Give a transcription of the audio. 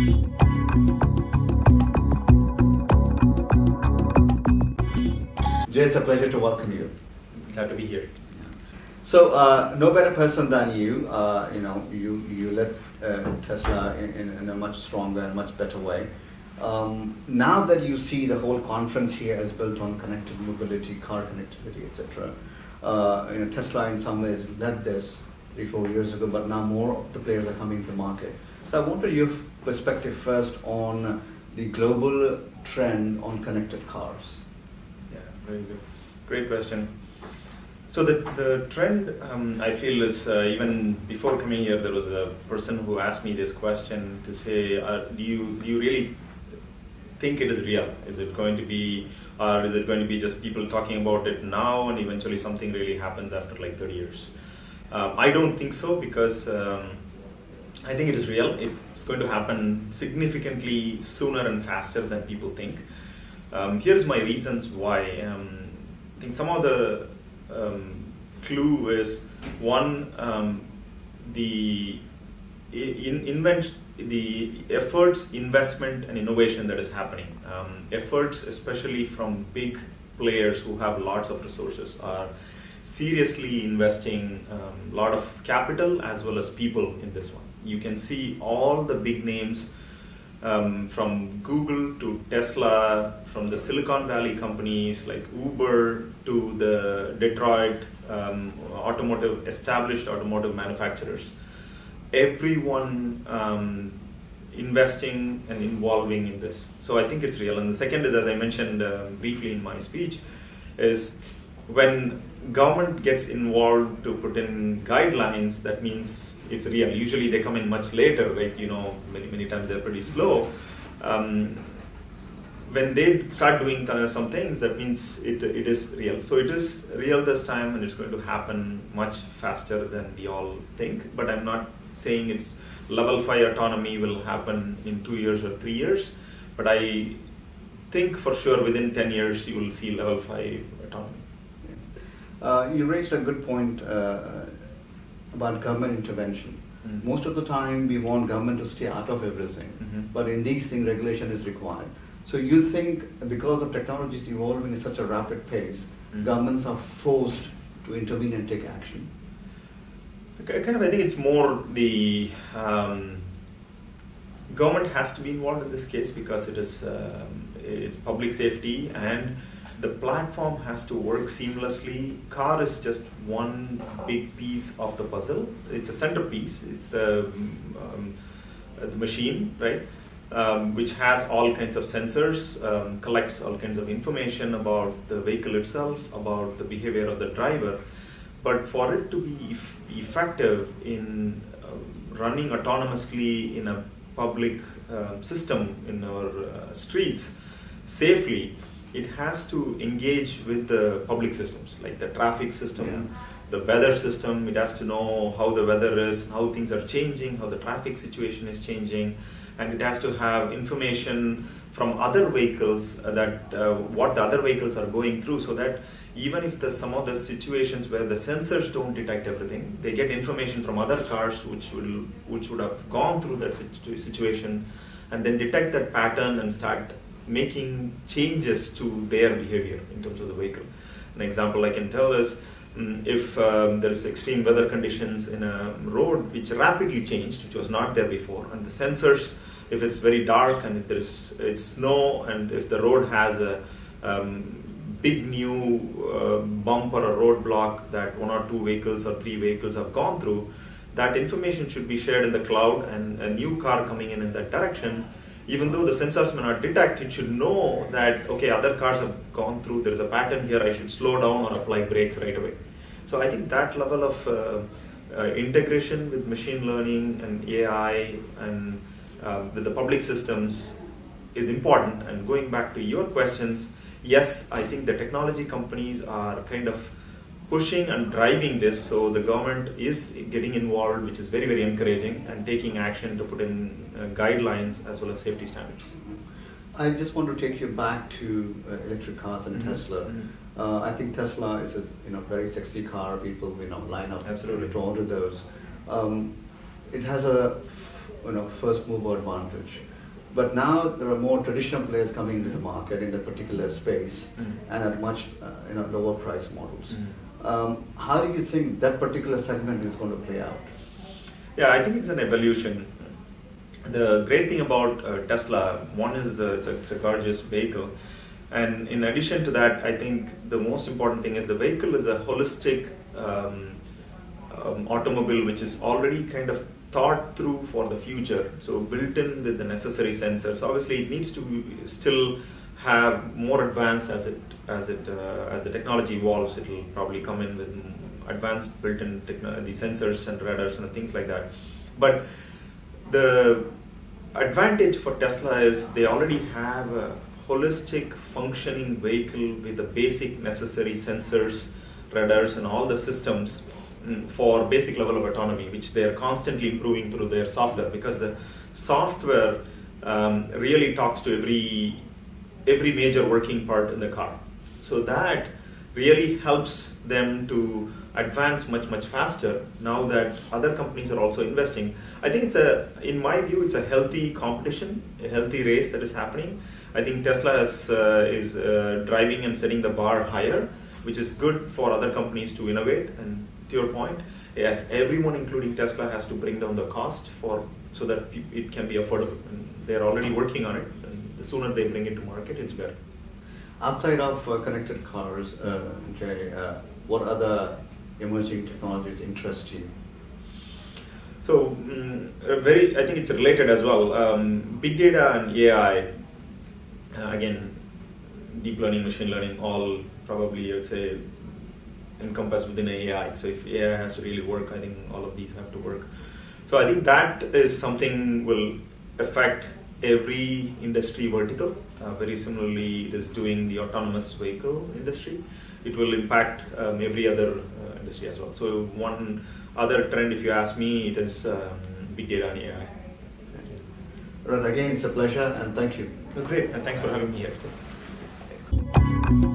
Jay, it's a pleasure to welcome you. Glad to be here. So, no better person than you. You led Tesla in a much stronger and much better way. Now that you see the whole conference here is built on connected mobility, car connectivity, etc. Tesla in some ways led this 3-4 years ago, but now more of the players are coming to market. So I wanted your perspective first on the global trend on connected cars. Yeah, very good. Great question. So the trend, I feel, is even before coming here, there was a person who asked me this question to say, do you really think it is real? Is it going to be, or is it going to be just people talking about it now and eventually something really happens after like 30 years? I don't think so, because I think it is real. It's going to happen significantly sooner and faster than people think. Here's my reasons why. I think some of the clue is one, the efforts, investment, and innovation that is happening. Efforts, especially from big players who have lots of resources, are seriously investing a lot of capital as well as people in this one. You can see all the big names, from Google to Tesla, from the Silicon Valley companies like Uber to the Detroit established automotive manufacturers. Everyone investing and involving in this. So I think it's real. And the second is, as I mentioned briefly in my speech, is when government gets involved to put in guidelines, that means it's real. Usually they come in much later, right? Many times they're pretty slow. When they start doing some things, that means it is real. So it is real this time, and it's going to happen much faster than we all think. But I'm not saying it's level 5 autonomy will happen in 2 years or 3 years. But I think for sure within 10 years you will see level 5 autonomy. You raised a good point about government intervention. Mm-hmm. Most of the time we want government to stay out of everything, Mm-hmm. but in these things regulation is required. So you think because of technology is evolving at such a rapid pace, Mm-hmm. governments are forced to intervene and take action? I think it's more the government has to be involved in this case, because it is it's public safety, and the platform has to work seamlessly. Car is just one big piece of the puzzle. It's a centerpiece. It's the machine, right? Which has all kinds of sensors, collects all kinds of information about the vehicle itself, about the behavior of the driver. But for it to be effective in running autonomously in a public system in our streets safely, it has to engage with the public systems, like the traffic system, the weather system. It has to know how the weather is, how things are changing, how the traffic situation is changing, and it has to have information from other vehicles that what the other vehicles are going through, so that even if some of the situations where the sensors don't detect everything, they get information from other cars which would have gone through that situation, and then detect that pattern and start making changes to their behavior in terms of the vehicle. An example I can tell is, if there is extreme weather conditions in a road which rapidly changed, which was not there before, and the sensors, if it's very dark and if it's snow, and if the road has a big new bump or a roadblock that 1 or 2 vehicles or 3 vehicles have gone through, that information should be shared in the cloud, and a new car coming in that direction, even though the sensors may not detect, it should know that, okay, other cars have gone through, there is a pattern here, I should slow down or apply brakes right away. So I think that level of integration with machine learning and AI and with the public systems is important. And going back to your questions, yes, I think the technology companies are kind of pushing and driving this, so the government is getting involved, which is very, very encouraging, and taking action to put in guidelines as well as safety standards. I just want to take you back to electric cars and Mm-hmm. Tesla. Mm-hmm. I think Tesla is a very sexy car. People line up Absolutely to order those. It has a first mover advantage. But now there are more traditional players coming into the market in that particular space and at much lower price models. How do you think that particular segment is going to play out? Yeah, I think it's an evolution. The great thing about Tesla, one is it's a gorgeous vehicle, and in addition to that, I think the most important thing is the vehicle is a holistic automobile which is already kind of thought through for the future, so built in with the necessary sensors. Obviously, it needs to still have more advanced as the technology evolves. It will probably come in with advanced built-in the sensors and radars and things like that. But the advantage for Tesla is they already have a holistic functioning vehicle with the basic necessary sensors, radars, and all the systems for basic level of autonomy, which they are constantly improving through their software, because the software really talks to every major working part in the car. So that really helps them to advance much faster now that other companies are also investing. I think in my view, it's a healthy competition, a healthy race that is happening. I think Tesla is driving and setting the bar higher, which is good for other companies to innovate. And to your point, yes, everyone, including Tesla, has to bring down the cost so that it can be affordable. And they're already working on it. And the sooner they bring it to market, it's better. Outside of connected cars, Jay, what other emerging technologies interest you? So, I think it's related as well. Big data and AI, again, deep learning, machine learning, all probably, I would say, encompassed within AI. So if AI has to really work, I think all of these have to work. So I think that is something will affect every industry vertical. Very similarly, it is doing the autonomous vehicle industry. It will impact every other industry as well. So one other trend, if you ask me, it is big data and AI. Right, again, it's a pleasure and thank you. Great, and thanks for having me here. Thanks.